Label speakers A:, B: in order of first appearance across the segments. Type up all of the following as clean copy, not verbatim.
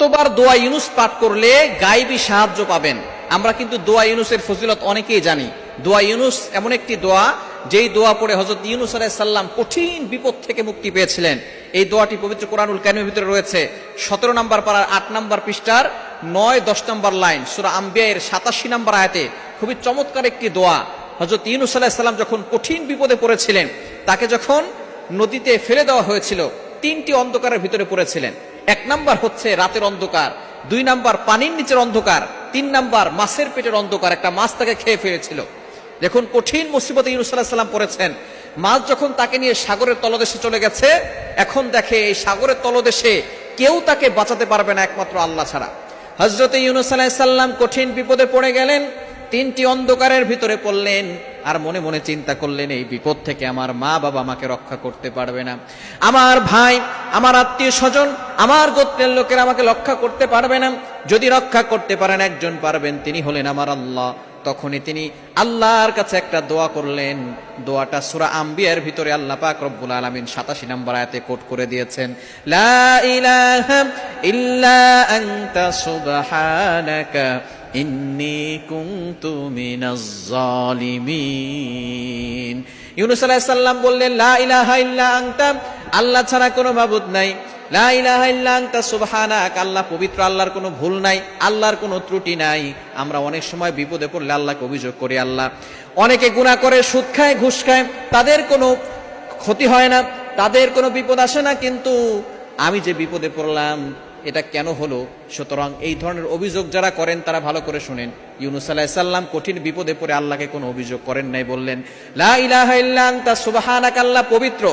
A: কতবার দোয়া ইউনুস পাঠ করলে গায়েবী সাহায্য পাবেন। আমরা কিন্তু দোয়া ইউনুসের ফজিলত অনেকেই জানি। দোয়া ইউনুস এমন একটি দোয়া, যেই দোয়া পড়ে হযরত ইউনুস আলাইহিস সালাম কঠিন বিপদ থেকে মুক্তি পেয়েছিলেন। এই দোয়াটি পবিত্র কোরআনুল কারীমের ভিতরে রয়েছে। 17 নম্বর পারার 8 নম্বর পৃষ্ঠার 9-10 নম্বর লাইন, সূরা আম্বিয়ার 87 নম্বর আয়াতে খুবই চমৎকার একটি দোয়া। হযরত ইউনুস আলাইহিস সালাম যখন কঠিন বিপদে পড়েছিলেন, তাকে যখন নদীতে ফেলে দেওয়া হয়েছিল, 3টি অন্ধকারের ভিতরে পড়েছিলেন। 1 নাম্বার হচ্ছে রাতের অন্ধকার, 2 নাম্বার পানির নিচের অন্ধকার, 3 নাম্বার মাছের পেটের অন্ধকার। একটা মাছ তাকে খেয়ে ফেলেছিল। দেখুন কঠিন মুসিবতে ইউনুস আলাইহিস সালাম পড়েছেন। মাছ যখন তাকে নিয়ে সাগরের তলদেশে চলে গেছে, এখন দেখে এই সাগরের তলদেশে কেউ তাকে বাঁচাতে পারবে না একমাত্র আল্লাহ ছাড়া। হযরত ইউনুস আলাইহিস সালাম কঠিন বিপদে পড়ে গেলেন, 3টি অন্ধকারের ভিতরে পড়লেন, আর মনে মনে চিন্তা করলেন এই বিপদ থেকে আমার মা বাবা আমাকে রক্ষা করতে পারবে না, আমার ভাই, আমার আত্মীয় স্বজন, আমার গোত্রের লোকেরা আমাকে রক্ষা করতে পারবে না। যদি রক্ষা করতে পারেন একজন পারবেন, তিনি হলেন আমার আল্লাহ। তখনই তিনি আল্লাহর কাছে একটা দোয়া করলেন। দোয়াটা সূরা আম্বিয়ার ভিতরে আল্লাহ পাক রব্বুল আলামিন 87 নম্বর আয়াতে কোট করে দিয়েছেন, লা ইলাহা ইল্লা আনতা সুবহানাকা ইন্নী কুনতু মিনাজ জালিমিন। ইউনুস আলাইহিস সালাম বললেন, লা ইলাহা ইল্লা আনতা, আল্লাহ ছাড়া কোনো মাবুদ নাই। লা ইলাহা ইল্লা আনতা সুবহানাক, আল্লাহ পবিত্র, আল্লাহর কোনো ভুল নাই, আল্লাহর কোনো ত্রুটি নাই। আমরা অনেক সময় বিপদে পড়লে আল্লাহকে অভিযোগ করি, আল্লাহ অনেকে গুনাহ করে, সুদ খায়, ঘুষ খায়, তাদের কোনো ক্ষতি হয় না, তাদের কোনো বিপদ আসে না, কিন্তু আমি যে বিপদে পড়লাম এটা কেন হলো? সুতরাং এই ধরনের অভিযোগ যারা করেন তারা ভালো করে শুনেন। ইউনুস আলাইহিস সালাম কঠিন বিপদে পড়ে আল্লাহকে কোনো অভিযোগ করেন নাই, বললেন লা ইলাহা ইল্লা আনতা সুবহানাক, আল্লাহ পবিত্র,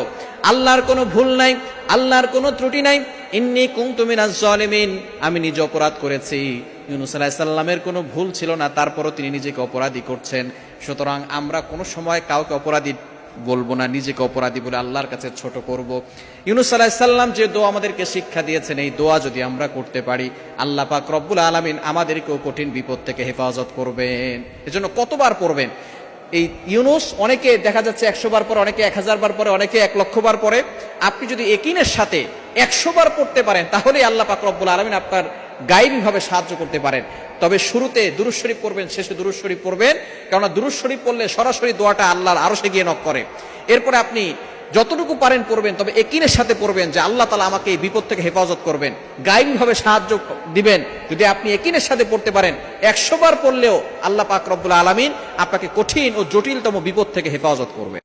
A: আল্লাহর কোনো ভুল নাই, আল্লাহর কোনো ত্রুটি নাই। ইন্নী কুনতু মিনাজ জালিমিন, আমি নিজে অপরাধ করেছি। ইউনুস আলাইহিস সালামের কোনো ভুল ছিল না, তারপরও তিনি নিজেকে অপরাধী করছেন। সুতরাং আমরা কোনো সময় কাউকে অপরাধী বলবো না, নিজেকে অপরাধী বলে আল্লাহর কাছে ছোট করব। ইউনুস আলাইহিস সালাম যে দোয়া আমাদেরকে শিক্ষা দিয়েছেন, এই দোয়া যদি আমরা করতে পারি, আল্লাহ পাক রব্বুল আলামিন আমাদেরকেও কঠিন বিপদ থেকে হেফাজত করবেন। এজন্য কতবার পড়বেন এই ইউনুস? অনেকে দেখা যাচ্ছে 100 বার পরে, অনেকে 1000 বার পরে, অনেকে 1 লক্ষ বার পরে। আপনি যদি ইয়াকিনের সাথে 100 বার পড়তে পারেন, তাহলে আল্লাহ পাক রব্বুল আলামিন আপনার গায়েবীভাবে সাহায্য করতে পারেন। তবে শুরুতে দুরূদ শরীফ পড়বেন, শেষে দুরূদ শরীফ পড়বেন, কারণ দুরূদ শরীফ পড়লে সরাসরি দোয়াটা আল্লাহর আরশে গিয়ে নক করে। এরপরে আপনি যতটুকু পারেন পড়বেন, তবে ইয়াকিনের সাথে পড়বেন যে আল্লাহ তাআলা আমাকে এই বিপদ থেকে হেফাজত করবেন, গায়েবীভাবে সাহায্য দিবেন। যদি আপনি ইয়াকিনের সাথে পড়তে পারেন, 100 বার পড়লেও আল্লাহ পাক রব্বুল আলামিন আপনাকে কঠিন ও জটিলতম বিপদ থেকে হেফাজত করবেন।